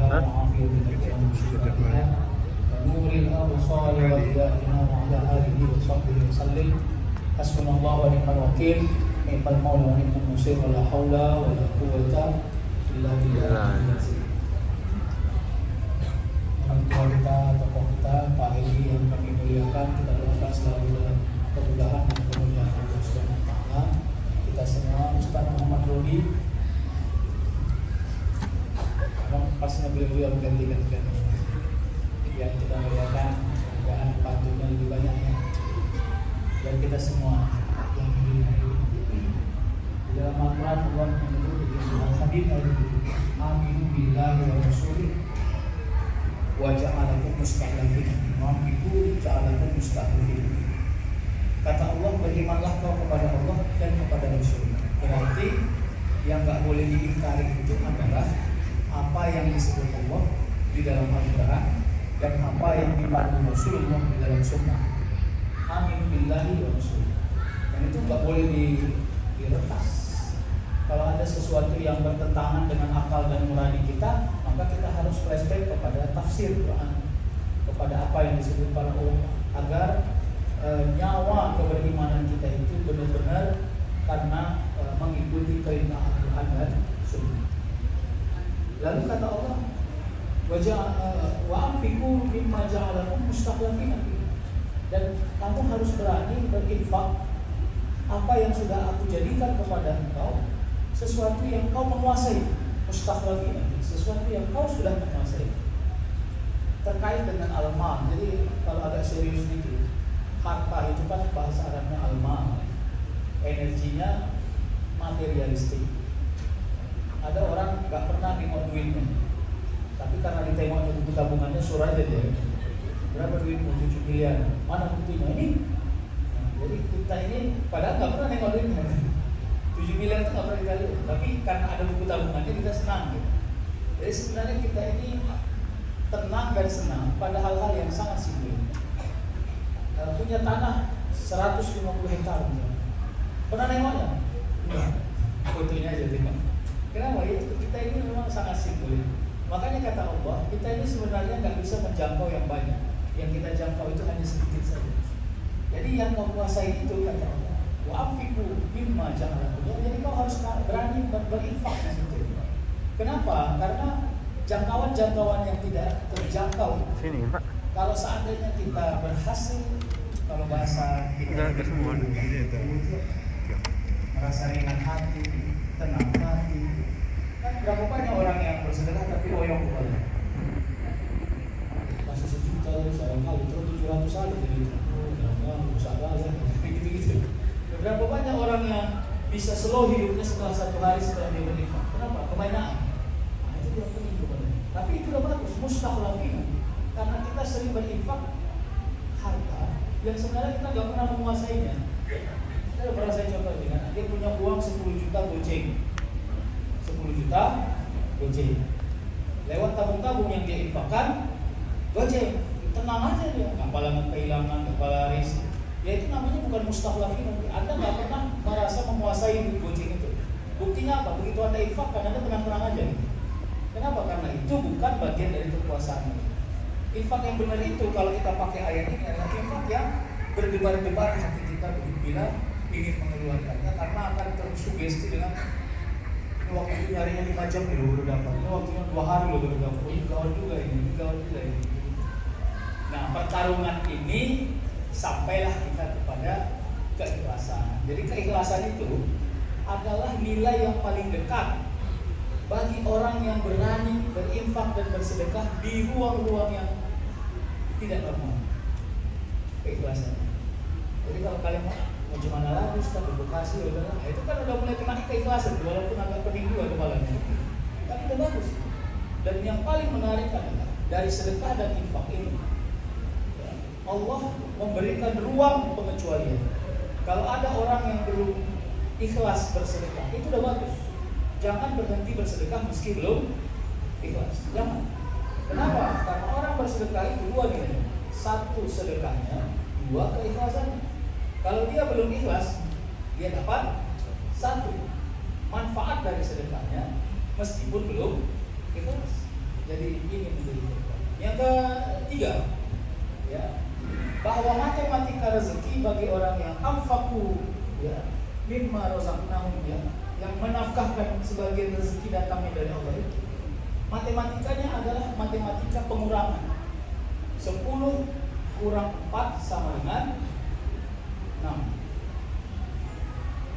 والعافية والشفاء ونور الأبصار وضيائنا وعلى آله وصحبه وسلم. حسبنا الله ونعم الوكيل نعم المولى ونعم النصير ولا حول ولا قوة إلا بالله. Orang tua kita, tokoh kita, Pak Edi yang kami muliakan, kita doakan selalu dalam kemudahan dan kemuliaan Allah Subhanahu wa Ta'ala. Kita semua, Ustaz Muhammad Rodi, pasnya beliau berganti-ganti yang kita muliakan, dan pantungnya lebih banyaknya, dan kita semua yang di dalam Al-Quran Allah menyebut Al-Habib Aminu billahi wa rasulih wa ja'alakum mustakhlifin wa biku ja'alakum mustakhlifin. Kata Allah, berimanlah kau kepada Allah dan kepada Rasul. Berarti yang nggak boleh diingkari itu adalah apa yang disebut Allah di dalam Al-Quran dan apa yang dipandu Rasulullah di dalam Sunnah. Amin billahi wa rasul. Dan itu nggak boleh diretas. Kalau ada sesuatu yang bertentangan dengan akal dan nurani kita, maka kita harus flashback kepada tafsir Quran, kepada apa yang disebut para ulama, agar nyawa keberimanan kita itu benar-benar karena mengikuti perintah Al-Quran dan Sunnah. Lalu kata Allah, wa anfiqu mimma ja'alakum mustakhlifina, dan kamu harus berani berinfak apa yang sudah aku jadikan kepada engkau, sesuatu yang kau menguasai, mustakhlifina, sesuatu yang kau sudah menguasai. Terkait dengan al-mal, jadi kalau agak serius sedikit, harta itu kan bahasa Arabnya al-mal, energinya materialistik. Ada orang nggak pernah nengok duitnya, tapi karena ditengoknya buku tabungannya surah aja dia. Berapa duitmu? 7 miliar. Mana buktinya ini? Nah, jadi kita ini padahal nggak pernah nengok duitnya. 7 miliar itu nggak pernah kita lihat, tapi karena ada buku tabungannya kita senang gitu. Jadi sebenarnya kita ini tenang dan senang pada hal-hal yang sangat simpel. Punya tanah 150 hektar, pernah nengoknya? Enggak. Fotonya aja tengok. Kenapa? Ya, kita ini memang sangat simpel. Makanya kata Allah, kita ini sebenarnya nggak bisa menjangkau yang banyak. Yang kita jangkau itu hanya sedikit saja. Jadi yang kau kuasai itu kata Allah, wa'afiku mimma ja'alakum. Jadi kau harus berani berinfak di situ. Kenapa? Karena jangkauan-jangkauan yang tidak terjangkau. Sini, Pak. Kalau seandainya kita berhasil, kalau bahasa kita merasa ringan hati, tenang hati. Kan berapa banyak orang yang bersedekah tapi oyong kepala. Masih 1 juta, sekarang kali terus 700 aja jadi usaha ya, gitu-gitu. Berapa banyak orang yang bisa slow hidupnya setelah 1 hari setelah dia berinfak. Kenapa? Kebanyakan. Nah, itu dia penting kepada. Tapi itu udah bagus, mustakhlifin. Karena kita sering berinfak harta yang sebenarnya kita nggak pernah menguasainya. Saya pernah contoh dengan dia punya uang 10 juta goceng, 10 juta goceng. Lewat tabung-tabung yang dia infakkan, goceng, tenang aja dia, nggak bakalan kehilangan, nggak bakalan risk. Ya itu namanya bukan mustakhlifin. Anda nggak pernah merasa menguasai goceng itu. Buktinya apa? Begitu Anda infakkan, Anda tenang-tenang aja. Kenapa? Karena itu bukan bagian dari kekuasaan. Infak yang benar itu kalau kita pakai ayat ini adalah infak yang berdebar-debar hati kita bila ingin mengeluarkannya, karena akan tersugesti dengan waktu itu nyarinya 5 jam nih lo baru dapat, ini waktunya 2 hari lo baru dapat, ini gawat juga ini. Nah pertarungan ini sampailah kita kepada keikhlasan. Jadi keikhlasan itu adalah nilai yang paling dekat bagi orang yang berani berinfak dan bersedekah di ruang-ruang yang tidak normal. Keikhlasan. Jadi kalau kalian mau gimana lagi, Ustaz, edukasi, itu kan udah mulai kena keikhlasan, walaupun agak pening juga kepalanya. Tapi udah bagus. Dan yang paling menarik adalah dari sedekah dan infak ini, Allah memberikan ruang pengecualian. Kalau ada orang yang belum ikhlas bersedekah, itu udah bagus. Jangan berhenti bersedekah meski belum ikhlas. Jangan. Kenapa? Karena orang bersedekah itu 2 nilai. 1 sedekahnya, 2 keikhlasannya. Kalau dia belum ikhlas, dia dapat 1 manfaat dari sedekahnya meskipun belum ikhlas. Jadi ini menjadi berkah. Yang ketiga, ya, bahwa matematika rezeki bagi orang yang anfaqu, ya, mimma razaqnahum, ya, yang menafkahkan sebagian rezeki datangnya dari Allah itu, matematikanya adalah matematika pengurangan. 10 kurang 4 sama dengan 6.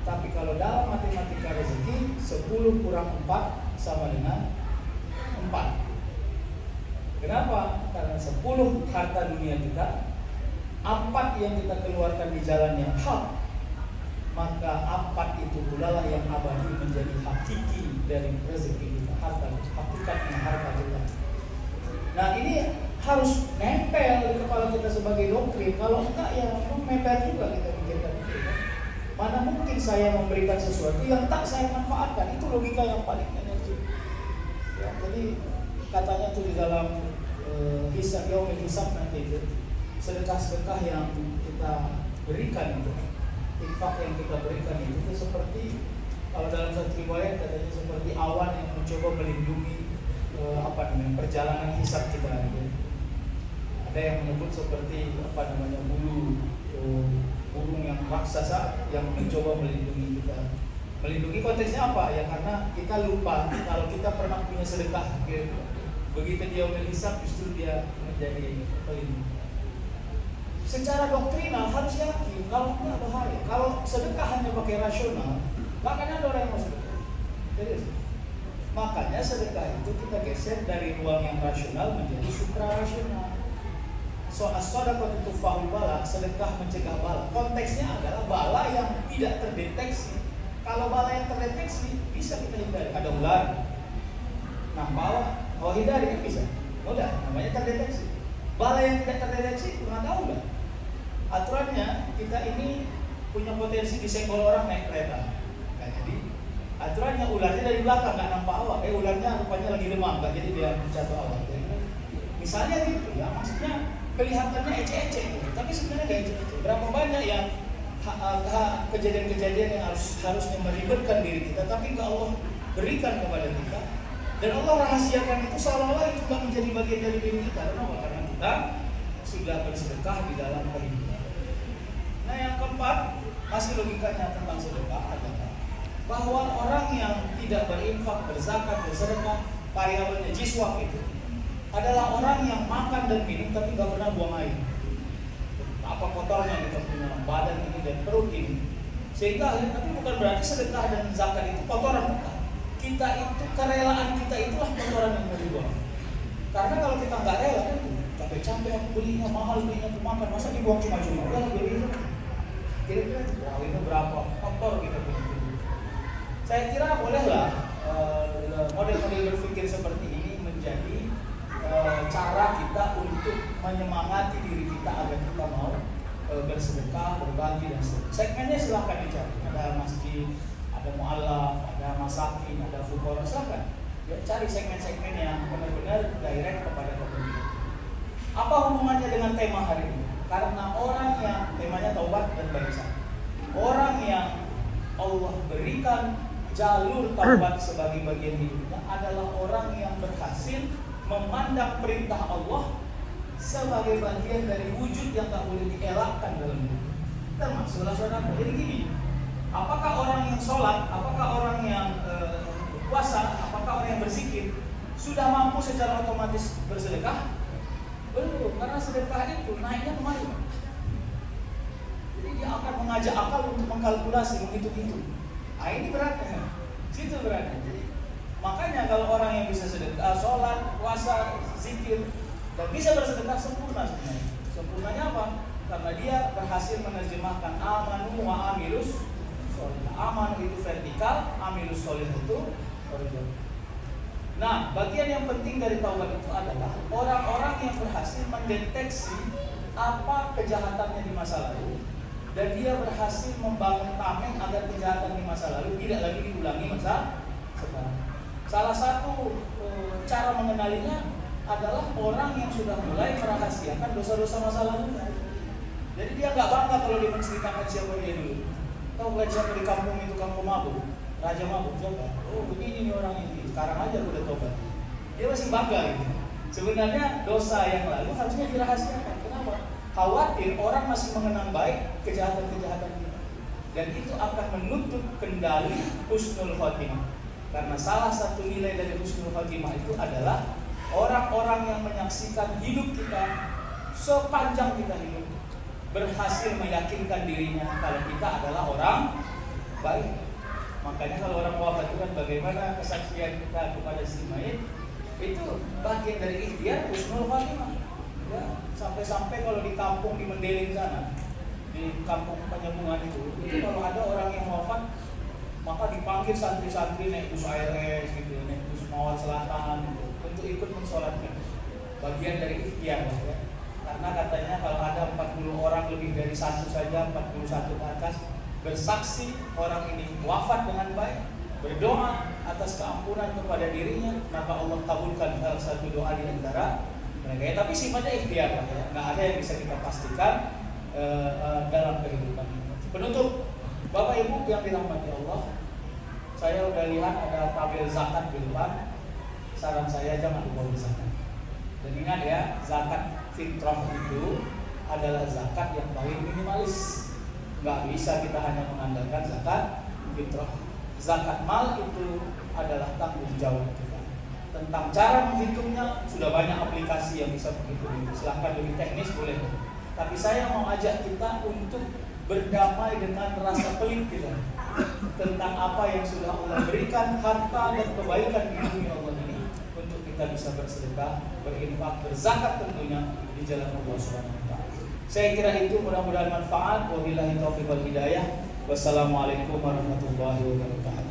Tapi kalau dalam matematika rezeki, 10 kurang 4 sama dengan 4. Kenapa? Karena 10 harta dunia kita, 4 yang kita keluarkan di jalan yang hak, maka 4 itu pula lah yang abadi menjadi hakiki dari rezeki kita, harta, hakikatnya harta kita. Nah, ini harus nempel di kepala kita sebagai doktrin. Kalau enggak, ya memang juga kita pikirkan itu. Mana mungkin saya memberikan sesuatu yang tak saya manfaatkan? Itu logika yang paling energi. Ya, jadi katanya tuh di dalam hisab yaumil hisab nanti itu, sedekah-sedekah yang kita berikan itu, infak yang kita berikan itu seperti, kalau dalam satu riwayat katanya seperti awan yang mencoba melindungi perjalanan hisab kita gitu. Ada yang menyebut seperti burung yang raksasa yang mencoba melindungi kita. Melindungi konteksnya apa? Ya karena kita lupa kalau kita pernah punya sedekah gitu. Begitu dia menghisap, justru dia menjadi pelindung. Secara doktrinal harus yakin kalau enggak bahaya. Kalau sedekah hanya pakai rasional, nggak akan ada orang yang mau sedekah. Serius. Makanya sedekah itu kita geser dari ruang yang rasional menjadi suprarasional. As-shadaqah itu fa'ul bala, sedekah mencegah bala. Konteksnya adalah bala yang tidak terdeteksi. Kalau bala yang terdeteksi bisa kita hindari. Ada ular, nah bala hindari kan bisa. Udah, namanya terdeteksi. Bala yang tidak terdeteksi, pernah tahu nggak? Aturannya kita ini punya potensi disenggol orang naik kereta. Nah, jadi aturannya ularnya dari belakang nggak nampak awak. Ularnya rupanya lagi demam, nggak jadi dia jatuh awak. Misalnya gitu ya, maksudnya kelihatannya ece-ece gitu, tapi sebenarnya nggak ece-ece. Berapa banyak yang kejadian-kejadian yang harusnya meribetkan diri kita, tapi nggak Allah berikan kepada kita, dan Allah rahasiakan itu seolah-olah itu nggak menjadi bagian dari diri kita. Kenapa? Karena kita sudah bersedekah di dalam kehidupan. Nah, yang keempat, masih logikanya tentang sedekah adalah bahwa orang yang tidak berinfak, berzakat, bersedekah, variabelnya jiswah itu adalah orang yang makan dan minum tapi nggak pernah buang air. Apa kotornya kita punya badan ini dan perut ini, sehingga tapi bukan berarti sedekah dan zakat itu kotoran, bukan. Kita itu, kerelaan kita itulah kotoran yang mau dibuang. Karena kalau kita nggak rela, capek-capek aku belinya mahal, belinya aku makan, masa dibuang cuma-cuma? Udah beli itu. Kira-kira ini berapa kotor kita punya tubuh. Saya kira bolehlah model-model berpikir seperti ini menjadi cara kita untuk menyemangati diri kita agar kita mau bersedekah, berbagi dan sebagainya. Segmennya silahkan dicari. Ada masjid, ada mu'alaf, ada masakin, ada fuqara, silahkan. Ya, cari segmen-segmen yang benar-benar direct kepada komunitas. Apa hubungannya dengan tema hari ini? Karena orang yang temanya taubat dan barisan, orang yang Allah berikan jalur taubat sebagai bagian hidupnya adalah orang yang berhasil memandang perintah Allah sebagai bagian dari wujud yang tak boleh dielakkan dalam hidup. Termasuklah saudara. Jadi gini, apakah orang yang sholat, apakah orang yang puasa, apakah orang yang berzikir sudah mampu secara otomatis bersedekah? Belum, karena sedekah itu naiknya kemana? Jadi dia akan mengajak akal untuk mengkalkulasi, menghitung-hitung. Nah, ini beratnya, situ beratnya. Jadi makanya kalau orang yang bisa sedekah, sholat, puasa, zikir, dan bisa bersedekah sempurna sebenarnya. Sempurnanya apa? Karena dia berhasil menerjemahkan amanu wa amilus sholih. Amanu itu vertikal, amilus sholih itu horizontal. Nah, bagian yang penting dari taubat itu adalah orang-orang yang berhasil mendeteksi apa kejahatannya di masa lalu, dan dia berhasil membangun tameng agar kejahatan di masa lalu tidak lagi diulangi masa sekarang. Salah satu cara mengenalinya adalah orang yang sudah mulai merahasiakan dosa-dosa masa lalu. Jadi dia nggak bangga kalau dia menceritakan siapa dia dulu. Tahu nggak siapa di kampung itu, kampung mabuk, raja mabuk, coba. Oh begini nih orang ini. Sekarang aja udah tobat. Dia masih bangga gitu. Sebenarnya dosa yang lalu harusnya dirahasiakan. Kenapa? Khawatir orang masih mengenang baik kejahatan-kejahatan kita. Dan itu akan menutup kendali husnul khotimah. Karena salah satu nilai dari husnul khotimah itu adalah orang-orang yang menyaksikan hidup kita sepanjang kita hidup berhasil meyakinkan dirinya kalau kita adalah orang baik. Makanya kalau orang wafat itu kan bagaimana kesaksian kita kepada si mayit, itu bagian dari ikhtiar husnul khotimah. Ya, sampai-sampai kalau di kampung di Mendeling sana, di kampung Penyambungan itu kalau ada orang yang wafat, maka dipanggil santri-santri naik bus ARS gitu, naik bus Mawar Selatan gitu, untuk ikut mensolatkan. Bagian dari ikhtiar ya. Karena katanya kalau ada 40 orang lebih dari satu saja, 41 ke atas, bersaksi orang ini wafat dengan baik, berdoa atas keampunan kepada dirinya, maka Allah kabulkan salah satu doa di antara mereka. Ya, tapi sifatnya ikhtiar ya, nggak ada yang bisa kita pastikan dalam kehidupan. Penutup, Bapak Ibu yang dirahmati Allah, saya udah lihat ada tabel zakat di depan. Saran saya jangan lupa zakat. Dan ingat ya, zakat fitrah itu adalah zakat yang paling minimalis. Nggak bisa kita hanya mengandalkan zakat fitrah. Zakat mal itu adalah tanggung jawab kita. Tentang cara menghitungnya sudah banyak aplikasi yang bisa menghitung itu. Silahkan lebih teknis boleh. Tapi saya mau ajak kita untuk berdamai dengan rasa pelit kita tentang apa yang sudah Allah berikan, harta dan kebaikan di dunia Allah ini, untuk kita bisa bersedekah, berinfak, berzakat tentunya di jalan Allah Subhanahu wa taala. Saya kira itu mudah-mudahan manfaat. Wabillahi taufiq wal hidayah. Wassalamualaikum warahmatullahi wabarakatuh.